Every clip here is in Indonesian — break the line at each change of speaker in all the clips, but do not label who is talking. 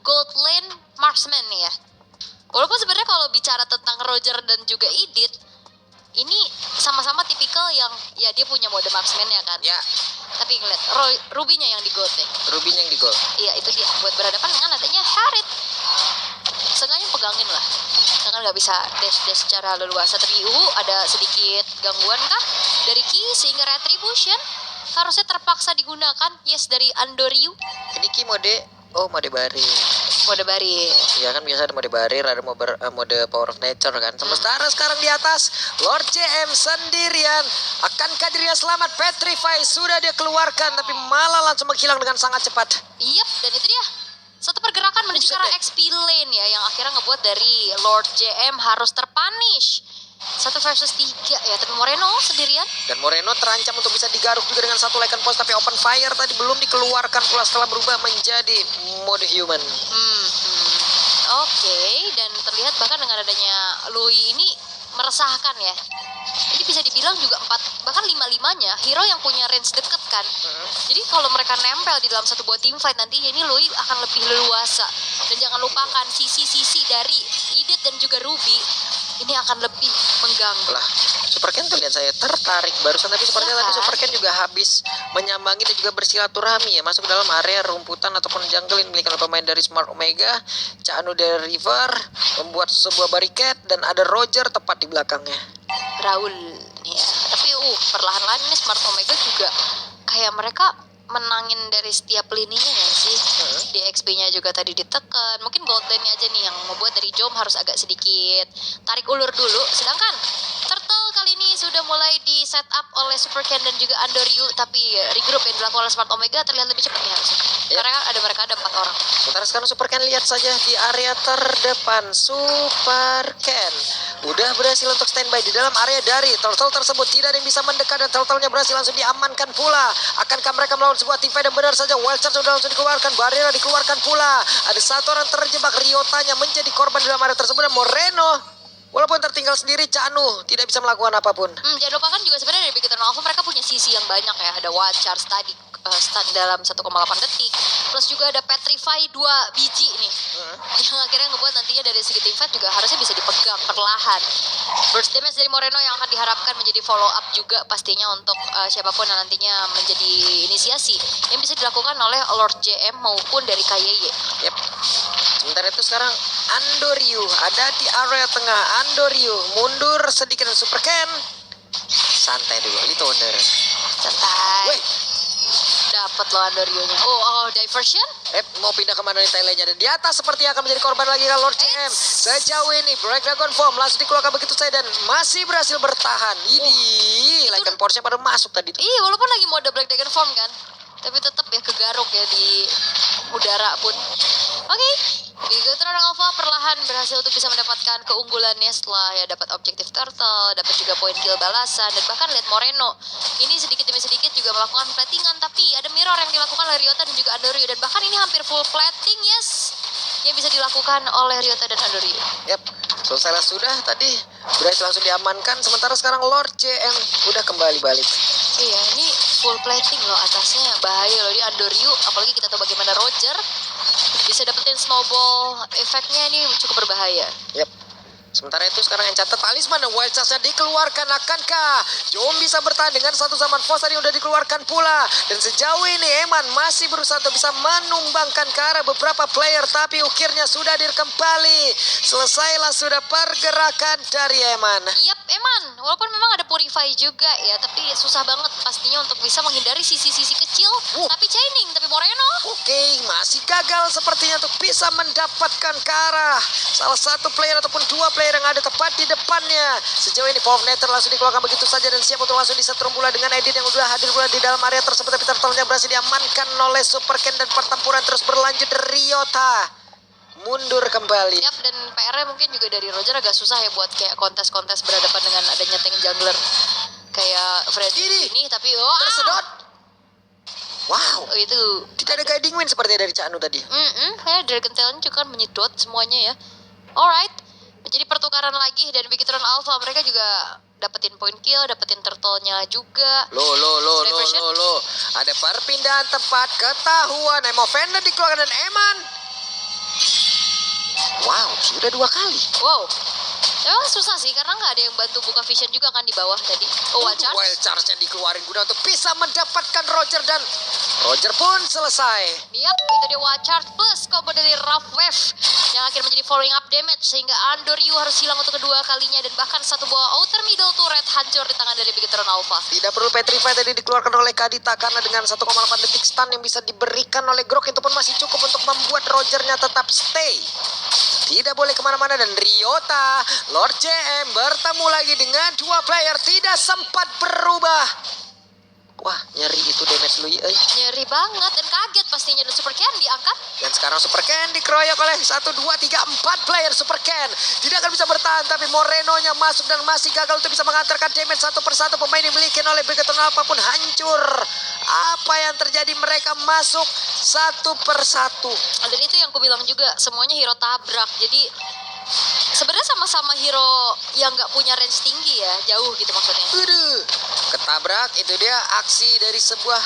gold lane marksman nih ya. Walaupun sebenarnya kalau bicara tentang Roger dan juga Edith, ini sama-sama tipikal yang ya dia punya mode marksman ya kan.
Ya.
Tapi ngeliat Ruby-nya yang di gold nih.
Ruby-nya yang di gold.
Iya itu dia buat berhadapan dengan adanya Harith. Seenggaknya pegangin lah. Kan nggak bisa dash secara leluasa. Tapi ada sedikit gangguan kah dari Ki sehingga retribution harusnya terpaksa digunakan. Yes dari Andoryu.
Ini Ki mode barir.
Mode barir.
Ya kan biasa ada mode barir, ada mode power of nature kan. Sementara sekarang di atas Lord JM sendirian. Akankah dirinya selamat? Petrify sudah dia keluarkan tapi malah langsung menghilang dengan sangat cepat.
Yap, dan itu dia. Satu pergerakan menuju ke arah XP lane ya yang akhirnya ngebuat dari Lord JM harus terpunish. 1 versus 3 ya, tapi Moreno sendirian.
Dan Moreno terancam untuk bisa digaruk juga dengan satu Lycan Pulse, tapi open fire tadi belum dikeluarkan pula setelah berubah menjadi mode human.
Oke, dan terlihat bahkan dengan adanya Lui ini meresahkan ya. Jadi bisa dibilang juga 4 bahkan 5-5-nya hero yang punya range deket kan. Jadi kalau mereka nempel di dalam satu buah team fight nantinya ini Lui akan lebih leluasa. Dan jangan lupakan sisi-sisi dari Edith dan juga Ruby ini akan lebih mengganggu.
Lah, Super Ken tuh lihat saya tertarik barusan, tapi sepertinya tadi Super Ken juga habis menyambangi dan juga bersilaturahmi ya, masuk ke dalam area rumputan ataupun jungle yang dimiliki oleh pemain dari Smart Omega. Chanu dari River membuat sebuah barricade dan ada Roger tepat di belakangnya.
Raul ya, tapi perlahan-lahan ini Smart Omega juga kayak mereka menangin dari setiap lininya ya sih. Di XP-nya juga tadi ditekan. Mungkin gold lane-nya aja nih yang membuat dari Jom harus agak sedikit tarik ulur dulu. Sedangkan Turtle kali ini sudah mulai di set up oleh Super Ken dan juga Andoryu, tapi regroup yang dilakukan oleh Smart Omega terlihat lebih cepat nih harusnya. Karena kan ada mereka ada 4 orang.
Sementara sekarang Super Ken lihat saja di area terdepan. Super Ken udah berhasil untuk standby di dalam area dari Turtle tersebut. Tidak ada yang bisa mendekat dan Turtle-nya berhasil langsung diamankan pula. Akankah mereka melawan sebuah tim fight? Dan benar saja Wild Charge sudah langsung dikeluarkan. Barrier dikeluarkan pula. Ada satu orang terjebak, Ryotanya menjadi korban di dalam area tersebut. Dan Moreno walaupun tertinggal sendiri, Chanu tidak bisa melakukan apapun.
Jangan lupakan juga sebenarnya dari Big Eternal Alpha mereka punya sisi yang banyak ya. Ada Wild Charge tadi stun dalam 1,8 detik. Plus juga ada Petrify 2 biji nih. Yang akhirnya ngebuat nantinya dari segi team fight juga harusnya bisa dipegang perlahan. Burst damage dari Moreno yang akan diharapkan menjadi follow up juga pastinya untuk siapapun yang nantinya menjadi inisiasi. Yang bisa dilakukan oleh Lord JM maupun dari KYY.
Yep. Sementara itu sekarang Andoryu ada di area tengah. Andoryu mundur sedikit dan Super Ken santai dulu, Little Wonder.
Santai.
Weh,
Dapat loh Andoryu-nya. Oh, diversion?
mau pindah kemana nih Thailandnya? Dan di atas seperti akan menjadi korban lagi kan Lord JM. Sejauh ini Break Dragon Form langsung dikeluarkan begitu saja dan masih berhasil bertahan. Ini Lycan Force-nya pada masuk tadi tuh.
Iya, walaupun lagi mode Black Dragon Form kan. Tapi tetap ya kegaruk ya di udara pun. Oke. Big Eternal Alpha perlahan berhasil untuk bisa mendapatkan keunggulannya setelah ya dapat objektif Turtle, dapat juga poin kill balasan, dan bahkan lihat Moreno ini sedikit demi sedikit juga melakukan platingan, tapi ada mirror yang dilakukan oleh Ryota dan juga Andoryu, dan bahkan ini hampir full plating yes yang bisa dilakukan oleh Ryota dan Andoryu.
Yap, selesai sudah tadi berhasil langsung diamankan, sementara sekarang Lord JM udah kembali balik.
Iya, ini full plating loh atasnya, bahaya loh di Andoryu, apalagi kita tahu bagaimana Roger bisa dapetin snowball efeknya, ini cukup berbahaya.
Yap. Sementara itu sekarang yang catat talisman dan Wild Charge-nya dikeluarkan. Akankah Jom bisa bertahan dengan satu zaman Force tadi udah dikeluarkan pula. Dan sejauh ini Eman masih berusaha untuk bisa menumbangkan ke arah beberapa player, tapi ukirnya sudah kembali. Selesailah sudah pergerakan dari Eman.
Yap, Eman. Walaupun memang ada Purify juga ya, tapi susah banget pastinya untuk bisa menghindari sisi-sisi kecil. Tapi chaining, tapi Moreno.
Oke, masih gagal sepertinya untuk bisa mendapatkan ke arah salah satu player ataupun dua player yang ada tepat di depannya. Sejauh ini Power Nether langsung dikeluarkan begitu saja dan siap untuk langsung disetrum pula dengan Edith yang udah hadir pula di dalam area tersebut, tapi Turtle-nya berhasil diamankan oleh Super Ken dan pertempuran terus berlanjut. Ryota mundur kembali.
Yap, dan PR-nya mungkin juga dari Roger agak susah ya buat kayak kontes-kontes berhadapan dengan adanya tank jungler kayak Freddy ini, tapi
tersedot. Wow,
itu
tidak ada guiding wind seperti dari Chanu tadi.
Ya Dragon Tail-nya juga kan menyedot semuanya ya. Alright, menjadi pertukaran lagi dan Big Eternal Alpha mereka juga dapetin point kill, dapetin turtle-nya juga.
Ada perpindahan tempat, ketahuan Emo Fender dikeluarkan dan Eman Sudah 2 kali.
Wow. Emang susah sih karena nggak ada yang bantu buka vision juga kan di bawah tadi. Oh, wild charge.
Wild charge-nya dikeluarin guna untuk bisa mendapatkan Roger dan Roger pun selesai.
Yap, itu dia wild charge plus combo dari Rough Wave yang akhirnya menjadi following up damage sehingga Andoryu harus hilang untuk kedua kalinya dan bahkan satu buah outer middle turret hancur di tangan dari Bigetron Alpha.
Tidak perlu Petrify tadi dikeluarkan oleh Kadita karena dengan 1,8 detik stun yang bisa diberikan oleh Grok itu pun masih cukup untuk membuat Rogernya tetap stay. Tidak boleh kemana-mana dan Ryota, Lord JM bertemu lagi dengan 2 player tidak sempat berubah. Wah, nyeri itu damage Lui.
Nyeri banget dan kaget pastinya dan Super Ken diangkat.
Dan sekarang Super Ken dikeroyok oleh 1, 2, 3, 4 player Super Ken. Tidak akan bisa bertahan tapi Moreno-nya masuk dan masih gagal untuk bisa mengantarkan damage satu persatu. Pemain yang dimiliki oleh Bigetron Alpha pun hancur. Apa yang terjadi, mereka masuk satu persatu.
Dan itu yang aku bilang juga, semuanya hero tabrak. Jadi sebenarnya sama-sama hero yang nggak punya range tinggi ya, jauh gitu maksudnya.
Aduh, ketabrak. Itu dia aksi dari sebuah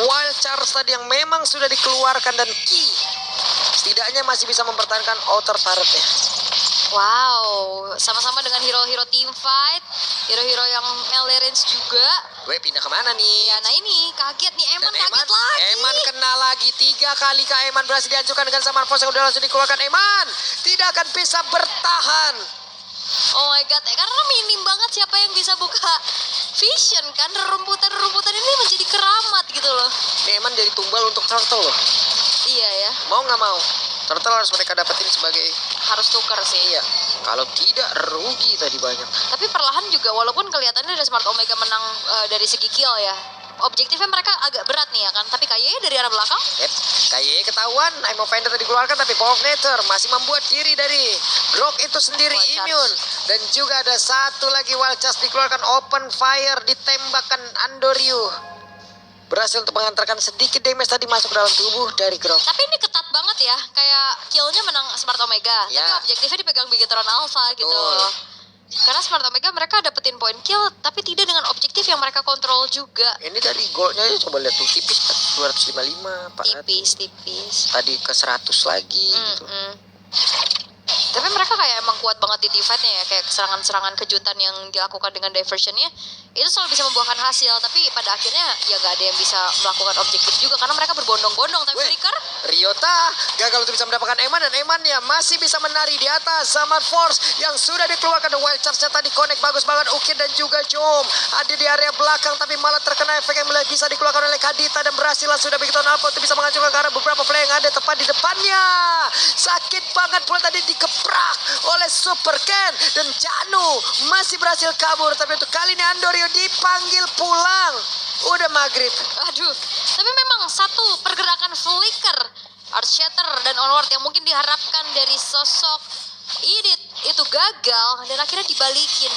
wild charge tadi yang memang sudah dikeluarkan dan Ki setidaknya masih bisa mempertahankan outer turretnya.
Wow, sama-sama dengan hero-hero team fight, hero-hero yang melee range juga.
Weh, pindah kemana nih?
Ya, nah ini kaget nih, Eman
Dan
kaget lagi.
Eman kena lagi 3 kali. Kak Eman berhasil dihancurkan dengan Zaman Force yang udah langsung dikeluarkan. Eman tidak akan bisa bertahan.
Oh my god, karena minim banget siapa yang bisa buka vision kan. Rumputan ini menjadi keramat gitu loh.
Ini Eman jadi tumbal untuk Turtle loh.
Iya ya,
Mau nggak mau, Turtle harus mereka dapetin sebagai...
harus tuker sih.
Iya, kalau tidak rugi tadi banyak.
Tapi perlahan juga walaupun kelihatannya dari Smart Omega menang dari segi kill ya. Objektifnya mereka agak berat nih ya kan. Tapi KYE dari arah belakang.
Yep, KYE ketahuan. I'm Offender tadi dikeluarkan tapi Power of Nature masih membuat diri dari Grok itu sendiri
Wild
immune. Dan juga ada satu lagi Wild Charge dikeluarkan, open fire ditembakkan Andoryu. Berhasil untuk mengantarkan sedikit damage tadi masuk dalam tubuh dari Grok.
Tapi ini ketat banget ya. Kayak killnya menang Smart Omega.
Ya.
Tapi objektifnya dipegang Bigetron Alpha gitu.
Betul.
Karena Smart Omega mereka dapetin point kill. Tapi tidak dengan objektif yang mereka kontrol juga.
Ini dari goldnya aja coba lihat tuh, tipis 255 Pak.
Tipis.
Tadi ke 100 lagi gitu.
Tapi mereka kayak emang kuat banget di defense-nya ya. Kayak serangan-serangan kejutan yang dilakukan dengan diversionnya itu selalu bisa membuahkan hasil. Tapi pada akhirnya ya gak ada yang bisa melakukan objektif juga karena mereka berbondong-bondong. Tapi Flicker
Ryota gagal untuk bisa mendapatkan Eman dan Eman ya masih bisa menari di atas Zaman Force yang sudah dikeluarkan. The Wild Charge-nya tadi connect bagus banget. Ukir dan juga Jom ada di area belakang tapi malah terkena efek yang bisa dikeluarkan oleh Kadita dan berhasil sudah begitu Alpha untuk bisa menghancurkan ke arah beberapa play yang ada tepat di depannya. Sakit banget pula tadi dikeprak oleh Super Ken dan Janu masih berhasil kabur. Tapi untuk kali ini Andoryu dipanggil pulang. Udah maghrib.
aduh. Tapi memang satu pergerakan Flicker, Earthshatter dan Onward yang mungkin diharapkan dari sosok Idit itu gagal dan akhirnya dibalikin.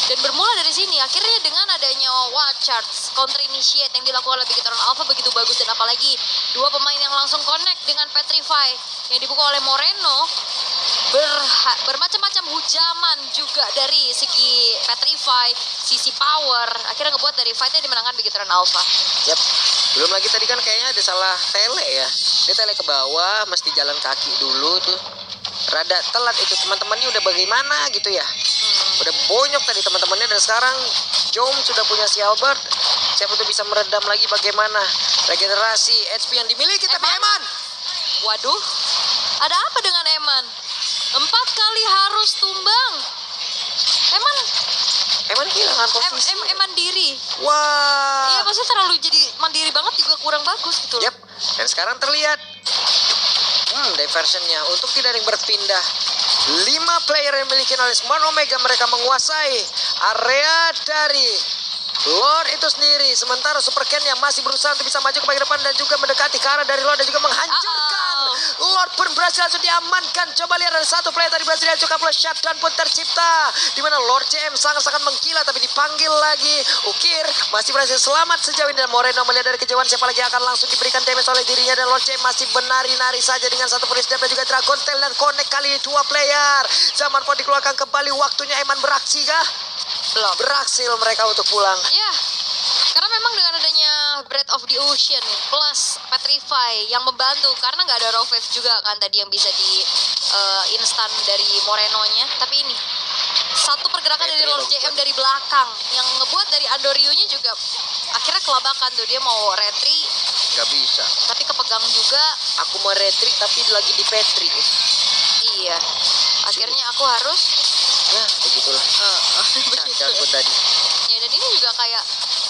Dan bermula dari sini akhirnya dengan adanya Wild Charge counter initiate yang dilakukan oleh Bigetron Alpha begitu bagus. Dan apalagi dua pemain yang langsung connect dengan Petrify yang dibuka oleh Moreno. Bermacam-macam hujaman juga dari segi Petrify, sisi power, akhirnya ngebuat dari fightnya dimenangkan Bigetron Alpha.
Yap. Belum lagi tadi kan kayaknya ada salah tele ya. Dia tele ke bawah, mesti jalan kaki dulu tuh. Rada telat itu, teman-temannya udah bagaimana gitu ya. Udah bonyok tadi teman-temannya dan sekarang Jom sudah punya si Albert. Siapa tuh bisa meredam lagi bagaimana regenerasi HP yang dimiliki tapi Eman.
Waduh, ada apa dengan Eman? 4 kali harus tumbang.
Eman kehilangan posisi.
Eman diri.
Wah.
Iya, maksudnya terlalu jadi mandiri banget juga kurang bagus gitu.
Yap. Dan sekarang terlihat diversionnya untuk tidak ada yang berpindah. 5 player yang dimiliki oleh Smart Omega, mereka menguasai area dari Lord itu sendiri. Sementara Super Ken yang masih berusaha untuk bisa maju ke bagian depan dan juga mendekati ke arah dari Lord dan juga menghancurkan. Lord pun berhasil langsung diamankan. Coba lihat ada satu player tadi berhasil dihancurkan pula, shutdown pun tercipta. Dimana Lord CM sangat-sangat mengkilat tapi dipanggil lagi. Ukir masih berhasil selamat sejauh ini dan Moreno melihat dari kejauhan siapa lagi akan langsung diberikan damage oleh dirinya dan Lord CM masih menari-nari saja dengan satu push dan juga Dragon Tail dan connect kali ini 2 player. Zaman pun dikeluarkan kembali, waktunya Eman beraksi kah? Belum. Berhasil mereka untuk pulang.
Ya, karena memang dengan adanya ditambah Breath of the Ocean plus Petrify yang membantu karena nggak ada raw wave juga kan tadi yang bisa di instan dari Moreno-nya. Tapi ini satu pergerakan dari Lord JM dari belakang yang ngebuat dari Andoryu-nya juga akhirnya kelabakan tuh. Dia mau retri
Nggak bisa.
tapi kepegang juga.
Aku mau retreat tapi lagi di Petri.
Iya, akhirnya aku harus
Ya, begitulah. Cacat pun tadi.
ya. Dan ini juga kayak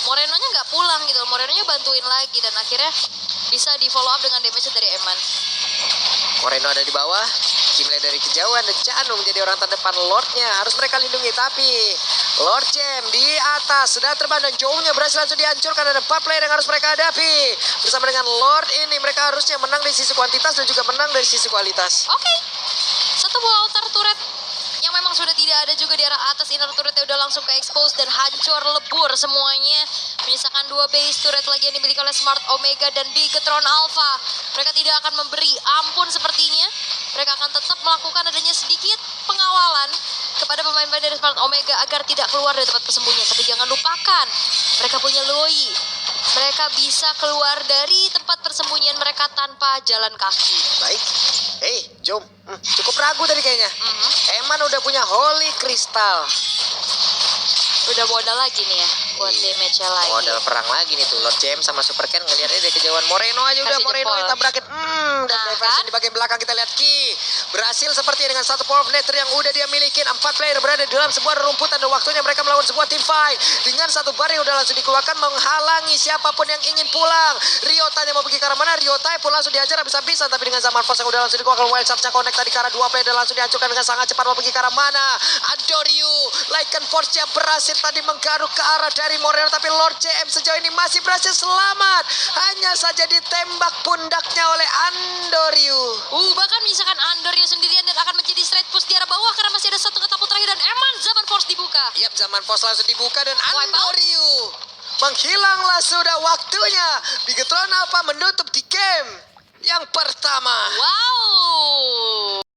Moreno-nya nggak pulang gitu. Moreno-nya bantuin lagi dan akhirnya bisa di follow up dengan damage dari Eman.
Moreno ada di bawah. Kimle dari kejauhan dan Canu menjadi orang terdepan. Lordnya harus mereka lindungi, tapi Lord Jam di atas sudah terbang dan jauhnya berhasil langsung dihancurkan. Ada 4 player yang harus mereka hadapi. Bersama dengan Lord ini mereka harusnya menang dari sisi kuantitas dan juga menang dari sisi kualitas.
Oke, satu buah altar turret yang memang sudah tidak ada juga di arah atas. Inner turretnya udah langsung ke expose dan hancur lebur semuanya. Menyisakan 2 base turret lagi yang dimiliki oleh Smart Omega dan Bigetron Alpha. Mereka tidak akan memberi ampun sepertinya. Mereka akan tetap melakukan adanya sedikit pengawalan kepada pemain-pemain dari Smart Omega agar tidak keluar dari tempat persembunyian. Tapi jangan lupakan, mereka punya Loi. Mereka bisa keluar dari tempat persembunyian mereka tanpa jalan kaki.
Baik. Hei, Jom. Cukup ragu tadi kayaknya. Eman udah punya Holy Crystal.
Udah modal lagi nih ya buat damage-nya lagi.
Modal perang lagi nih tuh. Lord James sama Super Ken ngeliatnya dari kejauhan. Moreno aja udah.
Kasih
Moreno
jempol.
yang tabrakin. Dan
Nah,
diversion
kan?
di bagian belakang kita lihat Ki. Berhasil seperti dengan satu Power of Nature yang udah dia miliki. 4 player berada di dalam sebuah rerumputan dan waktunya mereka melawan sebuah team fight. Dengan satu bar yang udah langsung dikeluarkan menghalangi siapapun yang ingin pulang. Ryota yang mau pergi ke arah mana? Ryota pun langsung dihajar habis-habisan. Tapi dengan Zaman Force yang udah langsung dikeluarkan. Wild Charge-nya connect tadi ke arah 2 player dan langsung dihancurkan dengan sangat cepat. Mau pergi ke arah mana? Andoryu. Lycan Force yang berhasil tadi menggaruk ke arah dari Moreno. Tapi Lord JM sejauh ini masih berhasil selamat. Hanya saja ditembak pundaknya oleh Andoryu.
Bahkan menyisakan Andoryu sendirian dan akan menjadi straight push di arah bawah karena masih ada satu ketaput terakhir dan Eman Zaman Force dibuka.
Yap, Zaman Force langsung dibuka dan
Wipe out.
Andoryu menghilanglah sudah waktunya. Bigetron Alpha menutup di game yang pertama.
Wow.